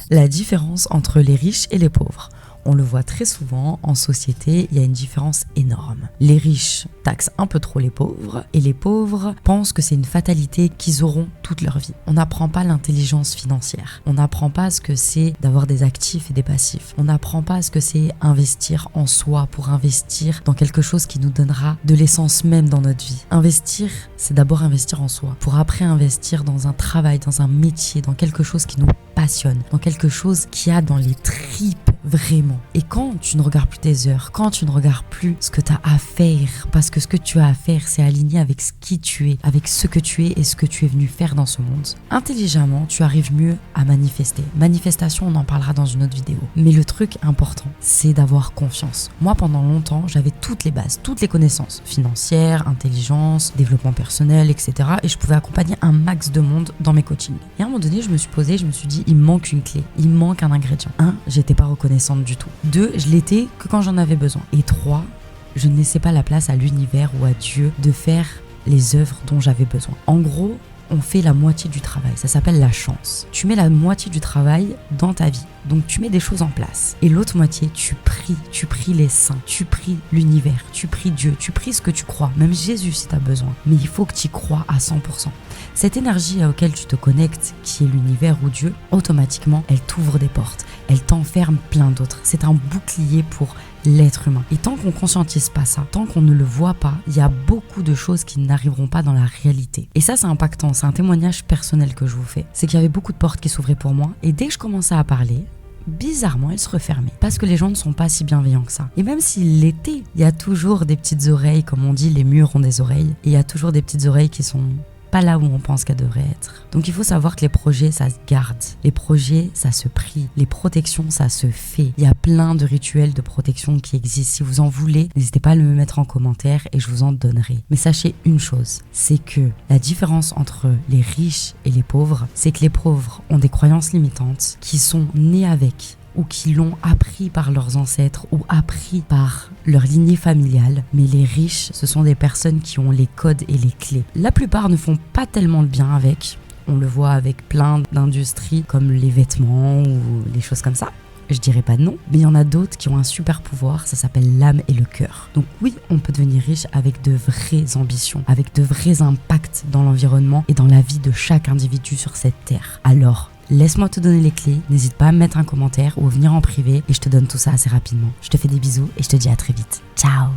La différence entre les riches et les pauvres. On le voit très souvent en société, il y a une différence énorme. Les riches taxent un peu trop les pauvres et les pauvres pensent que c'est une fatalité qu'ils auront toute leur vie. On n'apprend pas l'intelligence financière. On n'apprend pas ce que c'est d'avoir des actifs et des passifs. On n'apprend pas ce que c'est investir en soi pour investir dans quelque chose qui nous donnera de l'essence même dans notre vie. Investir, c'est d'abord investir en soi pour après investir dans un travail, dans un métier, dans quelque chose qui nous passionne, dans quelque chose qui a dans les tripes vraiment. Et quand tu ne regardes plus tes heures, quand tu ne regardes plus ce que tu as à faire, parce que ce que tu as à faire, c'est aligné avec ce qui tu es, avec ce que tu es et ce que tu es venu faire dans ce monde, intelligemment, tu arrives mieux à manifester. Manifestation, on en parlera dans une autre vidéo. Mais le truc important, c'est d'avoir confiance. Moi, pendant longtemps, j'avais toutes les bases, toutes les connaissances financières, intelligence, développement personnel, etc. Et je pouvais accompagner un max de monde dans mes coachings. Et à un moment donné, je me suis posée, je me suis dit, il me manque une clé, il me manque un ingrédient. 1, j'étais pas reconnaissante du tout. 2, je l'étais que quand j'en avais besoin. Et 3, je ne laissais pas la place à l'univers ou à Dieu de faire les œuvres dont j'avais besoin. En gros, on fait la moitié du travail. Ça s'appelle la chance. Tu mets la moitié du travail dans ta vie. Donc tu mets des choses en place. Et l'autre moitié, tu pries les saints, tu pries l'univers, tu pries Dieu, tu pries ce que tu crois. Même Jésus si tu as besoin. Mais il faut que tu y crois à 100%. Cette énergie à laquelle tu te connectes, qui est l'univers ou Dieu, automatiquement, elle t'ouvre des portes. Elle t'enferme plein d'autres. C'est un bouclier pour l'être humain. Et tant qu'on ne conscientise pas ça, tant qu'on ne le voit pas, il y a beaucoup de choses qui n'arriveront pas dans la réalité. Et ça, c'est impactant. C'est un témoignage personnel que je vous fais. C'est qu'il y avait beaucoup de portes qui s'ouvraient pour moi. Et dès que je commençais à parler, bizarrement, elles se refermaient. Parce que les gens ne sont pas si bienveillants que ça. Et même s'ils l'étaient, il y a toujours des petites oreilles, comme on dit, les murs ont des oreilles. Et il y a toujours des petites oreilles qui sont pas là où on pense qu'elle devrait être. Donc il faut savoir que les projets, ça se garde. Les projets, ça se prie. Les protections, ça se fait. Il y a plein de rituels de protection qui existent. Si vous en voulez, n'hésitez pas à le mettre en commentaire et je vous en donnerai. Mais sachez une chose, c'est que la différence entre les riches et les pauvres, c'est que les pauvres ont des croyances limitantes qui sont nées avec ou qui l'ont appris par leurs ancêtres ou appris par leur lignée familiale. Mais les riches, ce sont des personnes qui ont les codes et les clés. La plupart ne font pas tellement le bien avec. On le voit avec plein d'industries comme les vêtements ou les choses comme ça. Je dirais pas non, mais il y en a d'autres qui ont un super pouvoir, ça s'appelle l'âme et le cœur. Donc oui, on peut devenir riche avec de vraies ambitions, avec de vrais impacts dans l'environnement et dans la vie de chaque individu sur cette terre. Alors, laisse-moi te donner les clés, n'hésite pas à me mettre un commentaire ou à venir en privé et je te donne tout ça assez rapidement. Je te fais des bisous et je te dis à très vite. Ciao!